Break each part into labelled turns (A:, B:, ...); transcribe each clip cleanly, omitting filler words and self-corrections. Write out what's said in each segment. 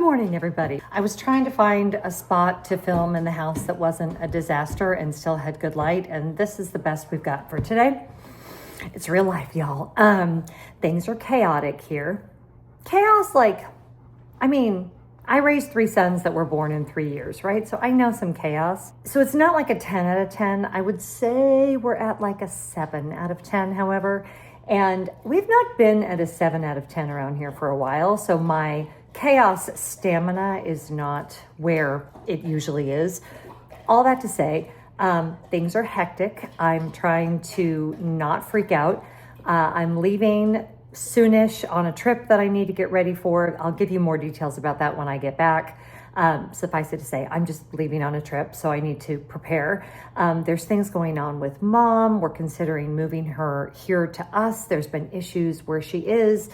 A: Good morning, everybody. I was trying to find a spot to film in the house that wasn't a disaster and still had good light, and this is the best we've got for today. It's real life, y'all. Things are chaotic here. Chaos, I raised 3 sons that were born in 3 years, right? So I know some chaos. So it's not like a 10 out of 10. I would say we're at like a 7 out of 10, however. And we've not been at a 7 out of 10 around here for a while. So my chaos stamina is not where it usually is. All that to say, things are hectic. I'm trying to not freak out. I'm leaving soonish on a trip that I need to get ready for. I'll give you more details about that when I get back. Suffice it to say, I'm just leaving on a trip, so I need to prepare. There's things going on with mom. We're considering moving her here to us. There's been issues where she is.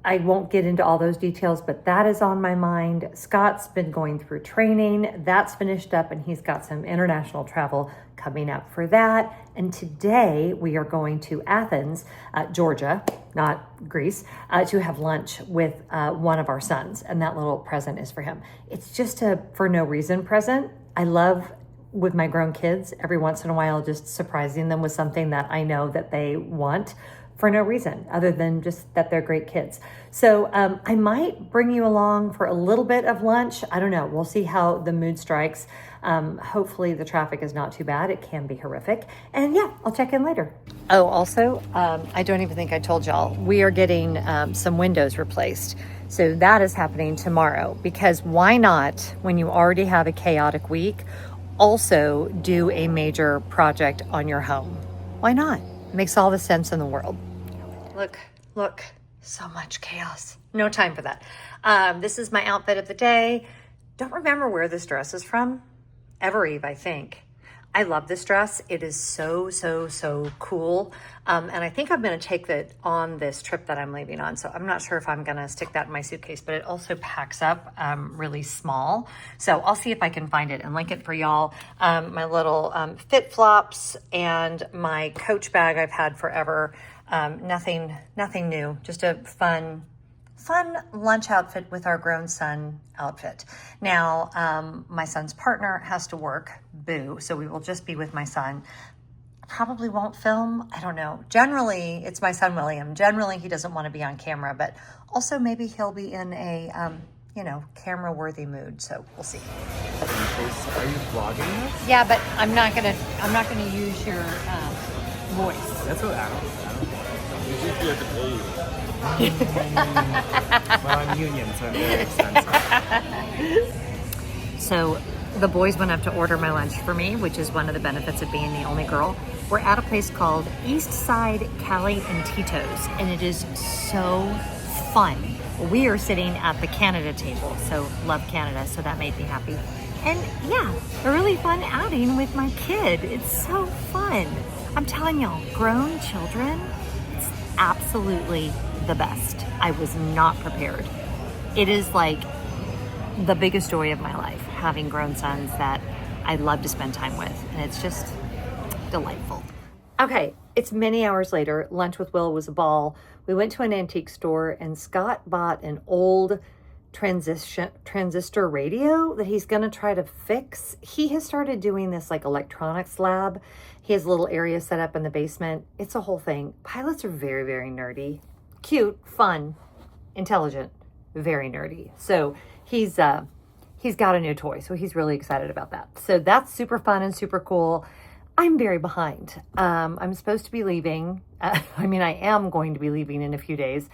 A: I won't get into all those details, but that is on my mind. Scott's been going through training. That's finished up, and he's got some international travel coming up for that. And today we are going to Athens, Georgia, not Greece, to have lunch with one of our sons. And that little present is for him. It's just a for no reason present. I love with my grown kids every once in a while just surprising them with something that I know that they want for no reason other than just that they're great kids. So I might bring you along for a little bit of lunch. I don't know. We'll see how the mood strikes. Hopefully the traffic is not too bad. It can be horrific. And yeah, I'll check in later. Oh, also, I don't even think I told y'all, we are getting some windows replaced. So that is happening tomorrow, because why not, when you already have a chaotic week, also do a major project on your home? Why not? Makes all the sense in the world. Look, so much chaos. No time for that. This is my outfit of the day. Don't remember where this dress is from. Evereve, I think. I love this dress. It is so cool. And I think I'm going to take that on this trip that I'm leaving on. So I'm not sure if I'm going to stick that in my suitcase, but it also packs up really small. So I'll see if I can find it and link it for y'all. My little fit flops and my Coach bag I've had forever. Nothing new, just a fun lunch outfit with our grown son outfit. Now, my son's partner has to work, boo, so we will just be with my son. Probably won't film, I don't know. Generally, it's my son William. Generally, he doesn't want to be on camera, but also maybe he'll be in a, camera-worthy mood, so we'll see.
B: Are you vlogging this?
A: Yeah, but I'm not gonna use your voice.
B: That's what Adam. Usually if you have to pay you. Well, I'm union, so I'm very expensive.
A: So the boys went up to order my lunch for me, which is one of the benefits of being the only girl. We're at a place called East Side Cali and Tito's, and it is so fun. We are sitting at the Canada table, so love Canada, so that made me happy. And yeah, a really fun outing with my kid. It's so fun. I'm telling y'all, grown children, it's absolutely the best. I was not prepared. It is like the biggest joy of my life, having grown sons that I love to spend time with, and it's just delightful. Okay, it's many hours later. Lunch with Will was a ball. We went to an antique store, and Scott bought an old transistor radio that he's gonna try to fix. He has started doing this like electronics lab. He has a little area set up in the basement. It's a whole thing. Pilots are very nerdy. Cute, fun, intelligent, very nerdy. So he's got a new toy, so he's really excited about that. So that's super fun and super cool. I'm very behind. I'm supposed to be leaving. I am going to be leaving in a few days.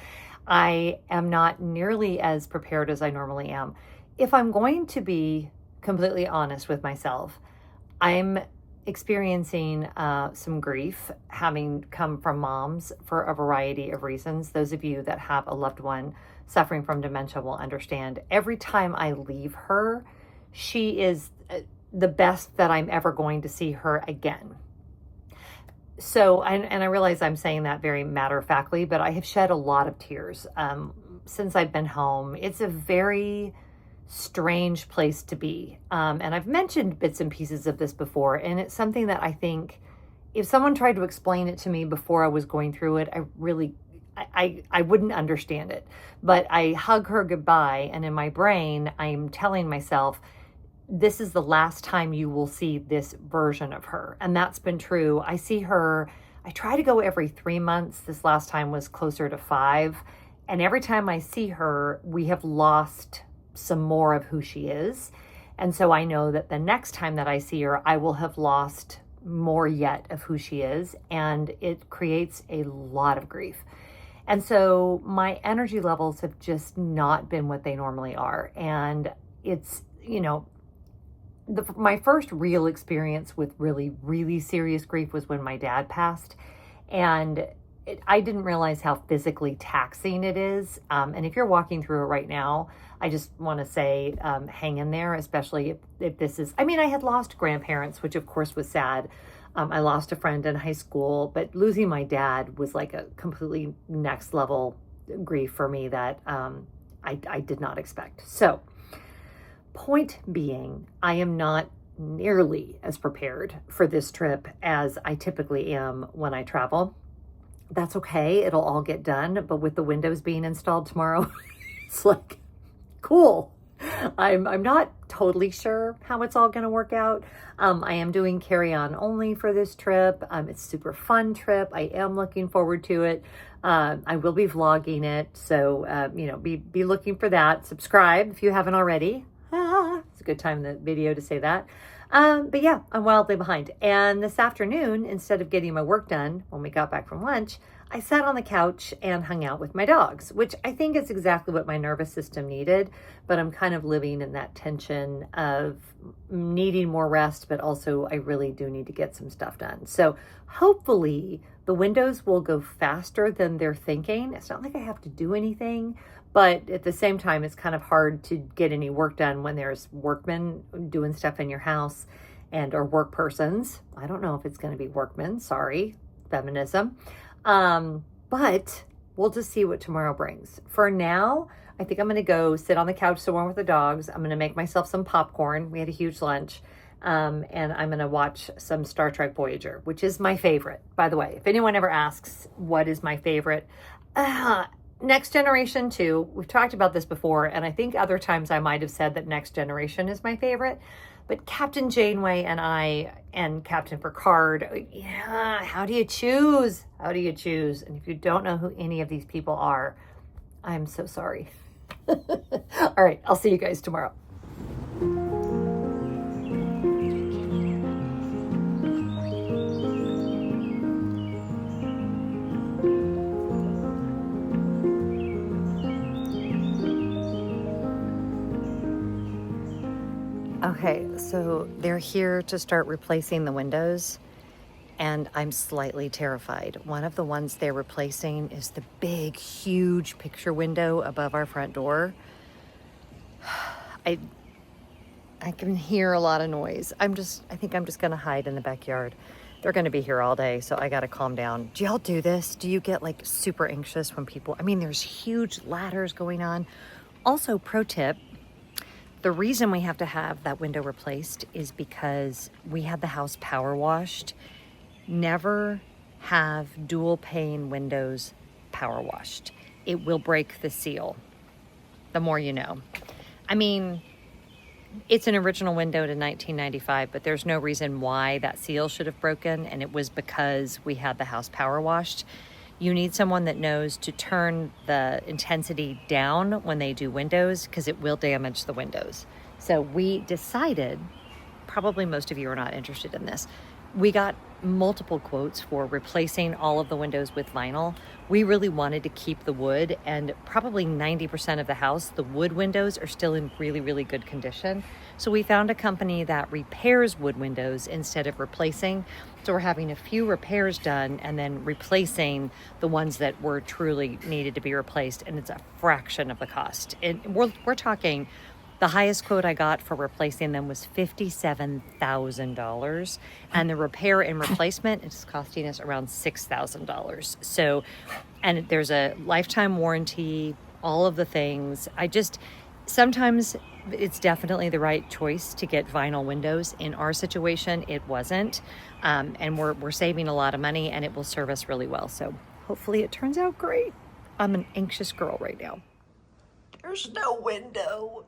A: I am not nearly as prepared as I normally am. If I'm going to be completely honest with myself, I'm experiencing some grief, having come from moms for a variety of reasons. Those of you that have a loved one suffering from dementia will understand. Every time I leave her, she is the best that I'm ever going to see her again. So, and I realize I'm saying that very matter-of-factly, but I have shed a lot of tears since I've been home. It's a very strange place to be. And I've mentioned bits and pieces of this before, and it's something that I think if someone tried to explain it to me before I was going through it, I wouldn't understand it. But I hug her goodbye, and in my brain, I'm telling myself, this is the last time you will see this version of her. And that's been true. I see her, I try to go every 3 months. This last time was closer to 5. And every time I see her, we have lost some more of who she is. And so I know that the next time that I see her, I will have lost more yet of who she is. And it creates a lot of grief. And so my energy levels have just not been what they normally are. And it's, my first real experience with really, really serious grief was when my dad passed. And I didn't realize how physically taxing it is. And if you're walking through it right now, I just want to say, hang in there, especially if this is, I had lost grandparents, which of course was sad. I lost a friend in high school, but losing my dad was like a completely next level grief for me that I did not expect. So, point being, I am not nearly as prepared for this trip as I typically am when I travel. That's okay. It'll all get done. But with the windows being installed tomorrow, it's like, cool. I'm not totally sure how it's all going to work out. I am doing carry-on only for this trip. It's a super fun trip. I am looking forward to it. I will be vlogging it. So, be looking for that. Subscribe if you haven't already. It's a good time in the video to say that. But yeah, I'm wildly behind. And this afternoon, instead of getting my work done when we got back from lunch, I sat on the couch and hung out with my dogs, which I think is exactly what my nervous system needed. But I'm kind of living in that tension of needing more rest, but also I really do need to get some stuff done. So hopefully the windows will go faster than they're thinking. It's not like I have to do anything, but at the same time, it's kind of hard to get any work done when there's workmen doing stuff in your house or work persons. I don't know if it's going to be workmen. Sorry, feminism. But we'll just see what tomorrow brings. For now, I think I'm going to go sit on the couch somewhere with the dogs. I'm going to make myself some popcorn. We had a huge lunch. And I'm going to watch some Star Trek Voyager, which is my favorite, by the way. If anyone ever asks what is my favorite, Next Generation 2, we've talked about this before, and I think other times I might have said that Next Generation is my favorite, but Captain Janeway and Captain Picard, yeah, how do you choose? How do you choose? And if you don't know who any of these people are, I'm so sorry. All right, I'll see you guys tomorrow. Okay, so they're here to start replacing the windows, and I'm slightly terrified. One of the ones they're replacing is the big, huge picture window above our front door. I can hear a lot of noise. I think I'm just gonna hide in the backyard. They're gonna be here all day, so I gotta calm down. Do y'all do this? Do you get like super anxious when people, there's huge ladders going on. Also, pro tip, the reason we have to have that window replaced is because we had the house power washed. Never have dual pane windows power washed. It will break the seal. The more you know. It's an original window to 1995, but there's no reason why that seal should have broken, and it was because we had the house power washed. You need someone that knows to turn the intensity down when they do windows, because it will damage the windows. So we decided, probably most of you are not interested in this, we got multiple quotes for replacing all of the windows with vinyl. We really wanted to keep the wood, and probably 90% of the house, the wood windows are still in really, really good condition. So we found a company that repairs wood windows instead of replacing. So we're having a few repairs done and then replacing the ones that were truly needed to be replaced. And it's a fraction of the cost. And we're talking, the highest quote I got for replacing them was $57,000. And the repair and replacement is costing us around $6,000. So, and there's a lifetime warranty, all of the things. Sometimes it's definitely the right choice to get vinyl windows. In our situation, it wasn't. And we're saving a lot of money, and it will serve us really well. So hopefully it turns out great. I'm an anxious girl right now.
C: There's no window.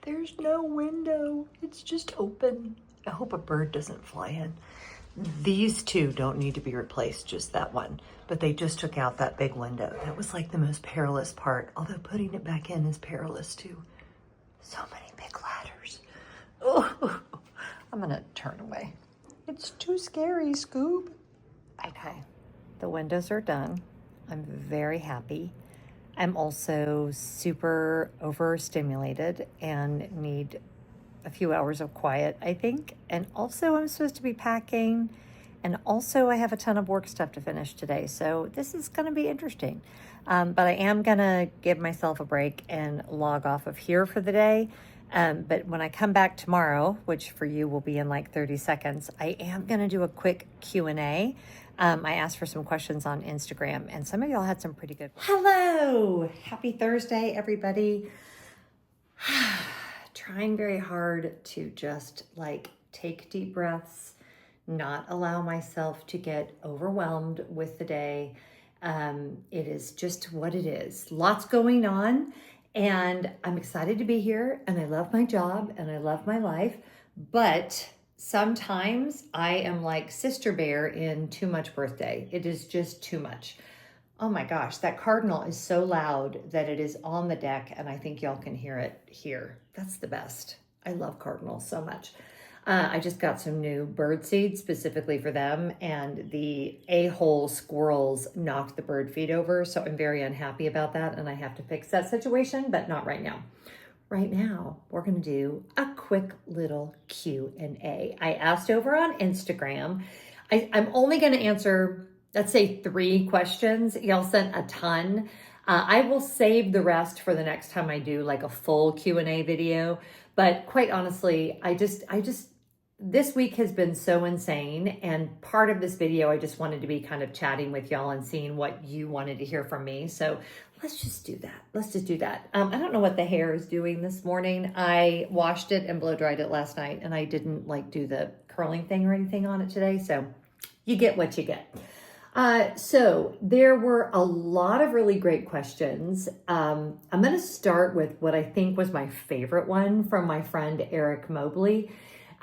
C: There's no window. It's just open. I hope a bird doesn't fly in. These two don't need to be replaced, just that one. But they just took out that big window. That was like the most perilous part, although putting it back in is perilous too. So many big ladders. Oh, I'm gonna turn away. It's too scary, Scoob.
A: Okay, the windows are done. I'm very happy. I'm also super overstimulated and need a few hours of quiet, I think. And also I'm supposed to be packing. And also I have a ton of work stuff to finish today. So this is gonna be interesting. But I am gonna give myself a break and log off of here for the day. But when I come back tomorrow, which for you will be in like 30 seconds, I am gonna do a quick Q&A. I asked for some questions on Instagram and some of y'all had some pretty good. Hello, happy Thursday, everybody. Trying very hard to just like take deep breaths, not allow myself to get overwhelmed with the day. It is just what it is. Lots going on and I'm excited to be here and I love my job and I love my life, but sometimes I am like Sister Bear in Too Much Birthday. It is just too much. Oh my gosh, that cardinal is so loud that it is on the deck and I think y'all can hear it here. That's the best. I love cardinals so much. I just got some new bird seeds specifically for them and the a-hole squirrels knocked the bird feed over. So I'm very unhappy about that and I have to fix that situation, but not right now. Right now, we're gonna do a quick little Q&A. I asked over on Instagram. I'm only gonna answer, let's say 3 questions. Y'all sent a ton. I will save the rest for the next time I do like a full Q&A video. But quite honestly, I just, this week has been so insane. And part of this video, I just wanted to be kind of chatting with y'all and seeing what you wanted to hear from me. So let's just do that. Let's just do that. I don't know what the hair is doing this morning. I washed it and blow dried it last night and I didn't like do the curling thing or anything on it today. So you get what you get. So there were a lot of really great questions. I'm going to start with what I think was my favorite one from my friend Eric Mobley.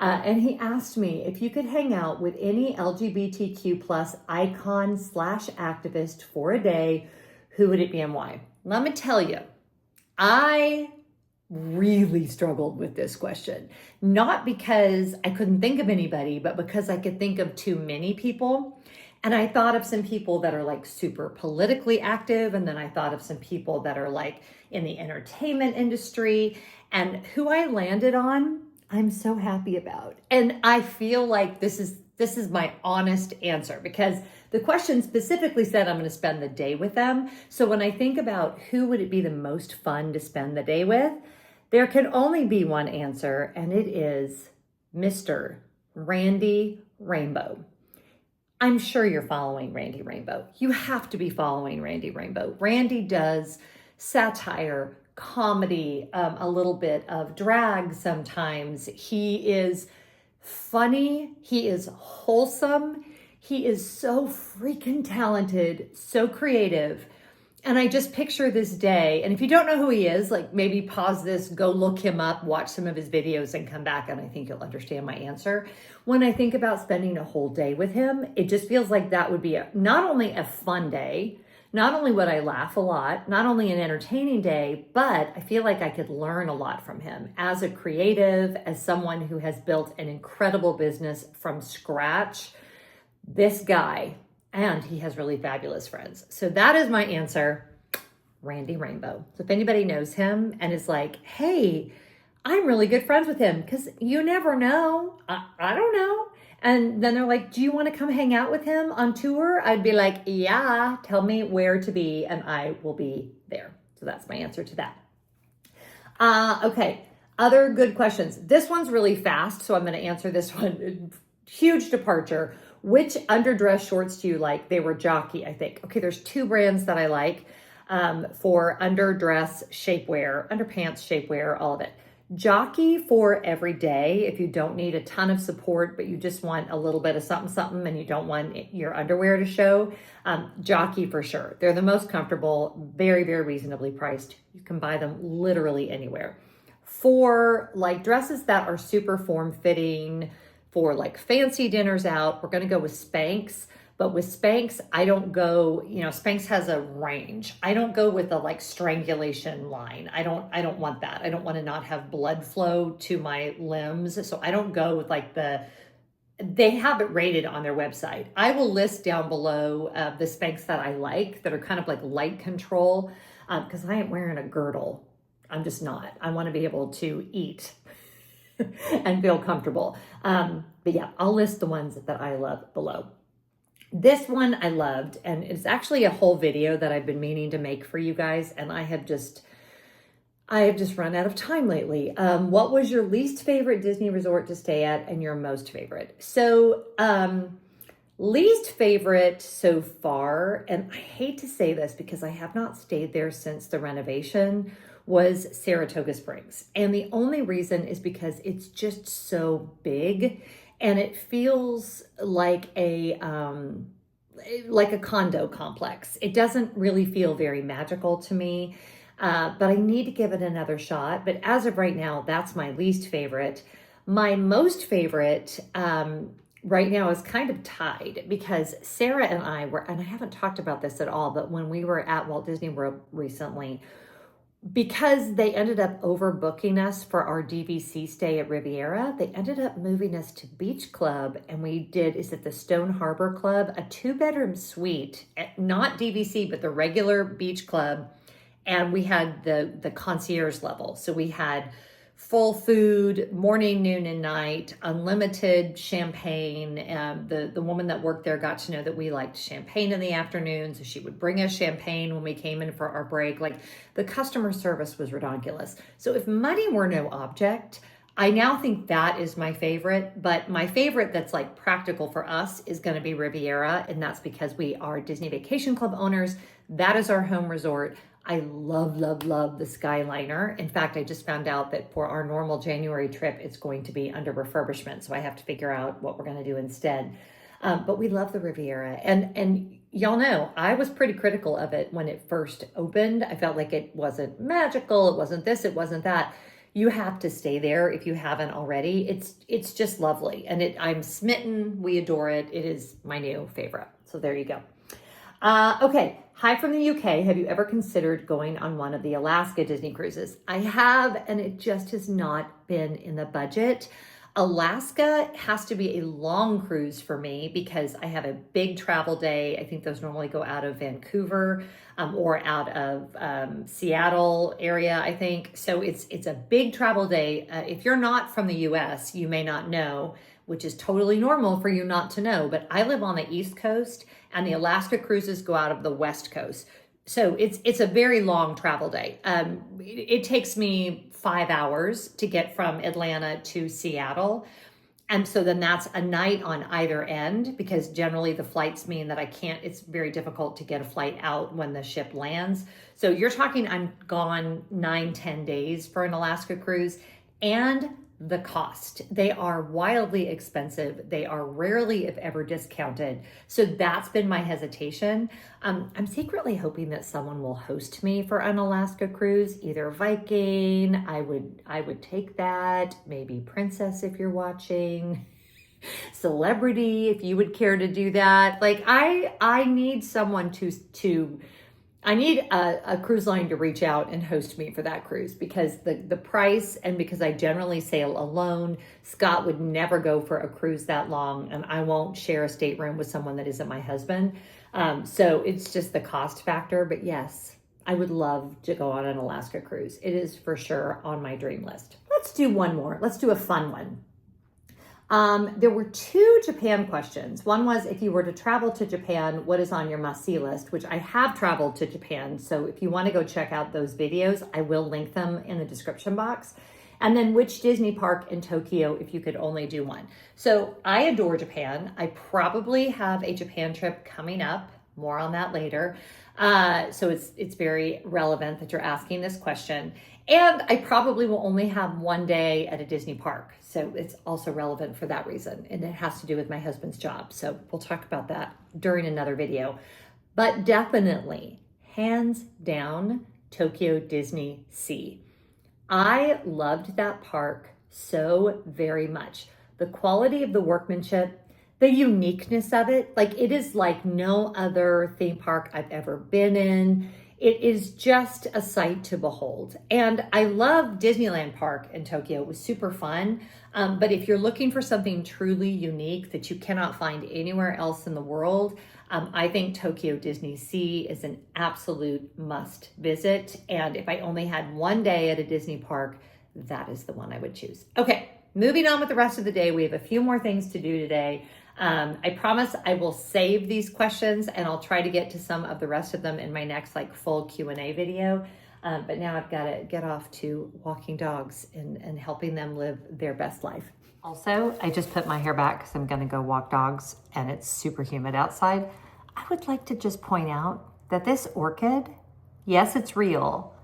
A: And he asked me if you could hang out with any LGBTQ plus icon / activist for a day, who would it be and why? Let me tell you, I really struggled with this question. Not because I couldn't think of anybody, but because I could think of too many people. And I thought of some people that are like super politically active. And then I thought of some people that are like in the entertainment industry. And who I landed on, I'm so happy about. And I feel like this is my honest answer because the question specifically said I'm going to spend the day with them. So when I think about who would it be the most fun to spend the day with, there can only be one answer, and it is Mr. Randy Rainbow. I'm sure you're following Randy Rainbow. You have to be following Randy Rainbow. Randy does satire, comedy, a little bit of drag sometimes. He is funny. He is wholesome. He is so freaking talented, so creative. And I just picture this day. And if you don't know who he is, like maybe pause this, go look him up, watch some of his videos and come back and I think you'll understand my answer. When I think about spending a whole day with him, it just feels like that would be not only a fun day, not only would I laugh a lot, not only an entertaining day, but I feel like I could learn a lot from him as a creative, as someone who has built an incredible business from scratch. This guy, and he has really fabulous friends. So that is my answer, Randy Rainbow. So if anybody knows him and is like, hey, I'm really good friends with him, because you never know. I don't know. And then they're like, do you want to come hang out with him on tour? I'd be like, yeah, tell me where to be and I will be there. So that's my answer to that. Okay, other good questions. This one's really fast, so I'm going to answer this one. Huge departure. Which underdress shorts do you like? They were jockey, I think. Okay, there's 2 brands that I like for underdress shapewear, underpants shapewear, all of it. Jockey for every day, if you don't need a ton of support, but you just want a little bit of something and you don't want your underwear to show, Jockey for sure. They're the most comfortable, very, very reasonably priced. You can buy them literally anywhere. For like dresses that are super form-fitting, for like fancy dinners out, we're gonna go with Spanx. But with Spanx, I don't go, Spanx has a range. I don't go with the like strangulation line. I don't want that. I don't want to not have blood flow to my limbs. So I don't go with like they have it rated on their website. I will list down below the Spanx that I like that are kind of like light control because I ain't wearing a girdle. I'm just not. I want to be able to eat and feel comfortable. But yeah, I'll list the ones that I love below. This one I loved, and it's actually a whole video that I've been meaning to make for you guys, and I have just run out of time lately. What was your least favorite Disney resort to stay at and your most favorite? So, least favorite so far, and I hate to say this because I have not stayed there since the renovation, was Saratoga Springs. And the only reason is because it's just so big. And it feels like a condo complex. It doesn't really feel very magical to me, but I need to give it another shot. But as of right now, that's my least favorite. My most favorite right now is kind of tied because Sarah and I were, and I haven't talked about this at all, but when we were at Walt Disney World recently, because they ended up overbooking us for our DVC stay at Riviera, they ended up moving us to Beach Club, and we did, is it the Stone Harbor Club, a 2-bedroom suite, not DVC, but the regular Beach Club, and we had the concierge level. So we had full food, morning, noon, and night, unlimited champagne. The woman that worked there got to know that we liked champagne in the afternoon, so she would bring us champagne when we came in for our break. Like, the customer service was ridiculous. So if money were no object, I now think that is my favorite, but my favorite that's like practical for us is going to be Riviera, and that's because we are Disney Vacation Club owners. That is our home resort. I love, love, love the Skyliner. In fact, I just found out that for our normal January trip, it's going to be under refurbishment. So I have to figure out what we're going to do instead. But we love the Riviera. And y'all know, I was pretty critical of it when it first opened. I felt like it wasn't magical. It wasn't this, it wasn't that. You have to stay there if you haven't already. It's just lovely. And I'm smitten. We adore it. It is my new favorite. So there you go. Okay. Hi from the UK. Have you ever considered going on one of the Alaska Disney cruises? I have, and it just has not been in the budget. Alaska has to be a long cruise for me because I have a big travel day. I think those normally go out of Vancouver or out of Seattle area, I think. So it's a big travel day. If you're not from the US, you may not know, which is totally normal for you not to know, but I live on the East Coast and the Alaska cruises go out of the West Coast. So it's a very long travel day. It takes me 5 hours to get from Atlanta to Seattle. And so then that's a night on either end because generally the flights mean that it's very difficult to get a flight out when the ship lands. So you're talking, I'm gone 9-10 days for an Alaska cruise, and the cost. They are wildly expensive. They are rarely, if ever, discounted. So that's been my hesitation. I'm secretly hoping that someone will host me for an Alaska cruise, either Viking. I would take that. Maybe Princess if you're watching. Celebrity if you would care to do that. Like I need someone I need a cruise line to reach out and host me for that cruise because the price, and because I generally sail alone. Scott would never go for a cruise that long, and I won't share a stateroom with someone that isn't my husband. So it's just the cost factor. But yes, I would love to go on an Alaska cruise. It is for sure on my dream list. Let's do one more. Let's do a fun one. There were 2 Japan questions. One was, if you were to travel to Japan, what is on your must-see list? Which I have traveled to Japan. So if you want to go check out those videos, I will link them in the description box. And then which Disney park in Tokyo if you could only do one. So I adore Japan. I probably have a Japan trip coming up. More on that later. So it's very relevant that you're asking this question. And I probably will only have one day at a Disney park. So it's also relevant for that reason. And it has to do with my husband's job. So we'll talk about that during another video. But definitely, hands down, Tokyo Disney Sea. I loved that park so very much. The quality of the workmanship, the uniqueness of it, like it is like no other theme park I've ever been in. It is just a sight to behold. And I love Disneyland Park in Tokyo. It was super fun. But if you're looking for something truly unique that you cannot find anywhere else in the world, I think Tokyo Disney Sea is an absolute must visit. And if I only had one day at a Disney park, that is the one I would choose. Okay, moving on with the rest of the day. We have a few more things to do today. I promise I will save these questions and I'll try to get to some of the rest of them in my next like full Q&A video. But now I've got to get off to walking dogs and helping them live their best life. Also, I just put my hair back because I'm going to go walk dogs and it's super humid outside. I would like to just point out that this orchid, yes, it's real.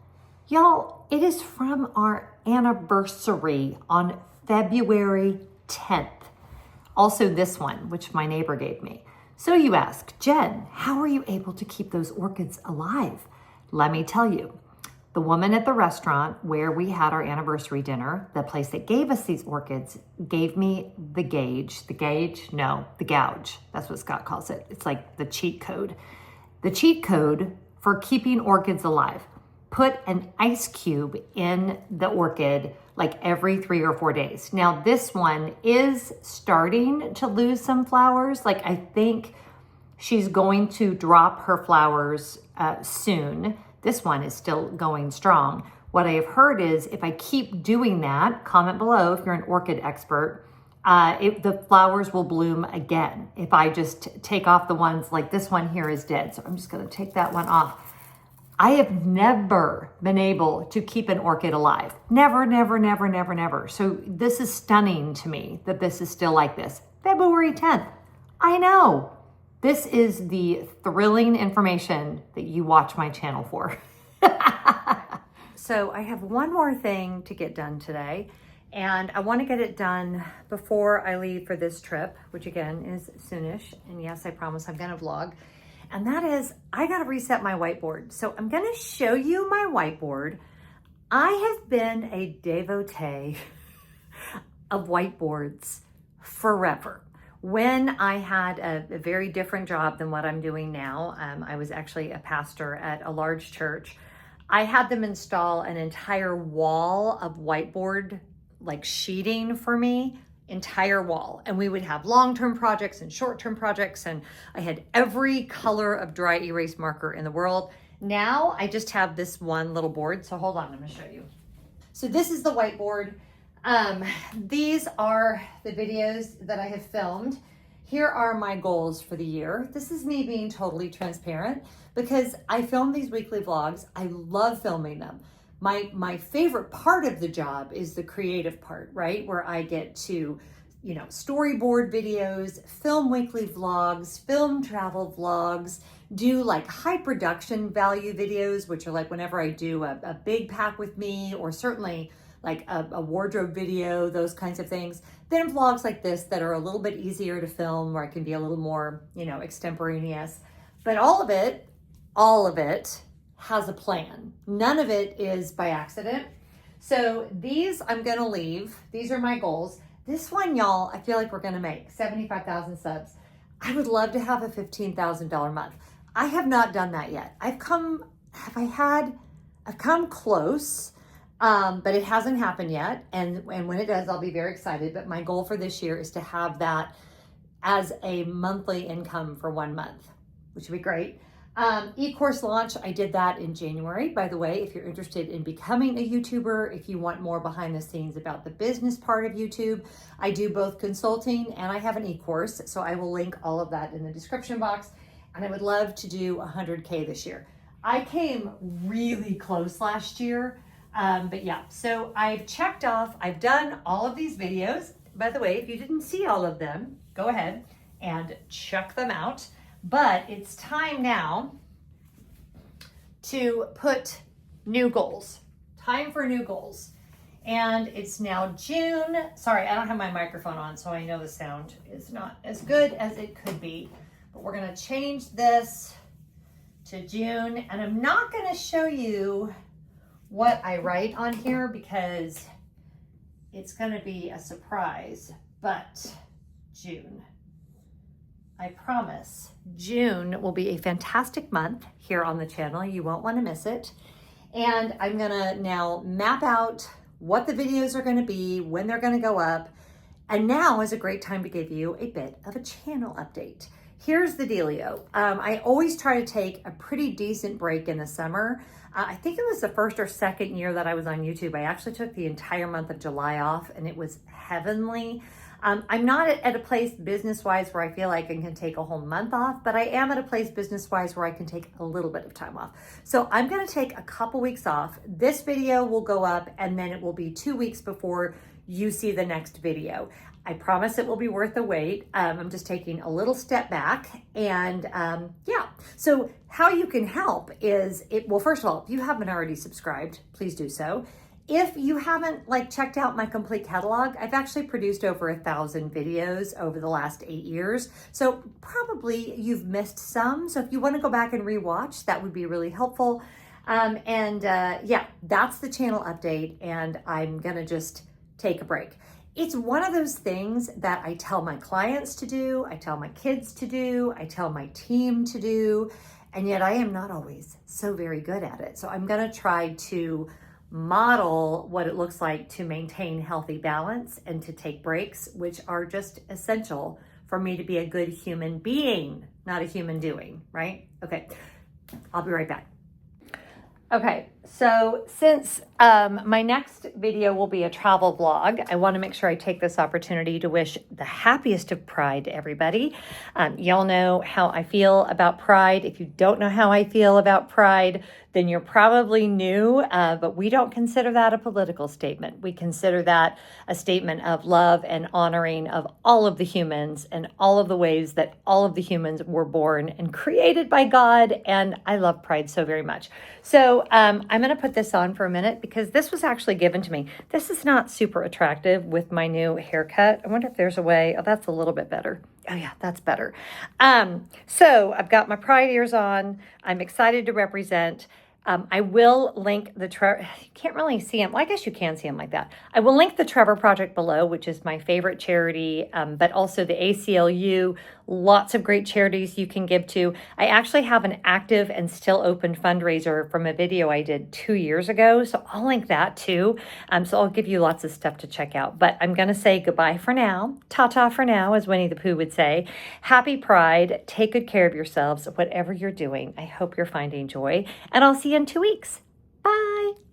A: Y'all, it is from our anniversary on February 10th. Also this one, which my neighbor gave me. So you ask, Jen, how are you able to keep those orchids alive? Let me tell you. The woman at the restaurant where we had our anniversary dinner, the place that gave us these orchids, gave me the gauge. The gouge. That's what Scott calls it. It's like the cheat code. The cheat code for keeping orchids alive. Put an ice cube in the orchid like every 3 or 4 days. Now this one is starting to lose some flowers. Like I think she's going to drop her flowers soon. This one is still going strong. What I have heard is if I keep doing that, comment below if you're an orchid expert, the flowers will bloom again. If I just take off the ones like this one here is dead. So I'm just gonna take that one off. I have never been able to keep an orchid alive. Never, never, never, never, never. So this is stunning to me that this is still like this. February 10th. I know. This is the thrilling information that you watch my channel for. So I have one more thing to get done today, and I want to get it done before I leave for this trip, which again is soonish. And yes, I promise I'm going to vlog. And that is, I got to reset my whiteboard. So I'm going to show you my whiteboard. I have been a devotee of whiteboards forever. When I had a very different job than what I'm doing now, I was actually a pastor at a large church. I had them install an entire wall of whiteboard, like sheeting for me, entire wall. And we would have long-term projects and short-term projects. And I had every color of dry erase marker in the world. Now I just have this one little board. So hold on, I'm gonna show you. So this is the whiteboard. These are the videos that I have filmed. Here are my goals for the year. This is me being totally transparent because I film these weekly vlogs. I love filming them. My favorite part of the job is the creative part, right? Where I get to, storyboard videos, film weekly vlogs, film travel vlogs, do like high production value videos, which are like whenever I do a big pack with me, or certainly like a wardrobe video, those kinds of things. Then vlogs like this that are a little bit easier to film, where I can be a little more, extemporaneous. But all of it has a plan. None of it is by accident. So these I'm gonna leave. These are my goals. This one, y'all, I feel like we're gonna make 75,000 subs. I would love to have a $15,000 month. I have not done that yet. I've come close. But it hasn't happened yet. And when it does, I'll be very excited. But my goal for this year is to have that as a monthly income for 1 month, which would be great. E-course launch, I did that in January. By the way, if you're interested in becoming a YouTuber, if you want more behind the scenes about the business part of YouTube, I do both consulting and I have an e-course. So I will link all of that in the description box. And I would love to do 100K this year. I came really close last year. But yeah, so I've checked off, I've done all of these videos. By the way, if you didn't see all of them, go ahead and check them out. But it's time now to put new goals. time for new goals. And it's now June. Sorry, I don't have my microphone on, so I know the sound is not as good as it could be. But we're gonna change this to June, and I'm not gonna show you what I write on here because it's gonna be a surprise, but June. I promise June will be a fantastic month here on the channel. You won't wanna miss it. And I'm gonna now map out what the videos are gonna be, when they're gonna go up. And now is a great time to give you a bit of a channel update. Here's the dealio. I always try to take a pretty decent break in the summer. I think it was the first or second year that I was on YouTube. I actually took the entire month of July off and it was heavenly. I'm not at a place business-wise where I feel like I can take a whole month off, but I am at a place business-wise where I can take a little bit of time off. So I'm gonna take a couple weeks off. This video will go up and then it will be 2 weeks before you see the next video. I promise it will be worth the wait. I'm just taking a little step back and yeah. So how you can help is, well, first of all, if you haven't already subscribed, please do so. If you haven't checked out my complete catalog, I've actually produced over 1,000 videos over the last 8 years. So probably you've missed some. So if you want to go back and rewatch, that would be really helpful. Yeah, that's the channel update, and I'm gonna just take a break. It's one of those things that I tell my clients to do, I tell my kids to do, I tell my team to do, and yet I am not always so very good at it. So I'm gonna try to model what it looks like to maintain healthy balance and to take breaks, which are just essential for me to be a good human being, not a human doing, right? Okay, I'll be right back. Okay, so since my next video will be a travel vlog, I want to make sure I take this opportunity to wish the happiest of Pride to everybody. Y'all know how I feel about Pride. If you don't know how I feel about Pride, then you're probably new, but we don't consider that a political statement. We consider that a statement of love and honoring of all of the humans and all of the ways that all of the humans were born and created by God, and I love Pride so very much. So I'm going to put this on for a minute because this was actually given to me. This is not super attractive with my new haircut. I wonder if there's a way. Oh, that's a little bit better. Oh yeah, that's better. So I've got my Pride ears on. I'm excited to represent. I will link the Trevor, you can't really see him. Well, I guess you can see him like that. I will link the Trevor Project below, which is my favorite charity, but also the ACLU, lots of great charities you can give to. I actually have an active and still open fundraiser from a video I did 2 years ago, so I'll link that too. So I'll give you lots of stuff to check out, but I'm gonna say goodbye for now. Ta-ta for now, as Winnie the Pooh would say. Happy Pride, take good care of yourselves, whatever you're doing. I hope you're finding joy, and I'll see you in 2 weeks. Bye.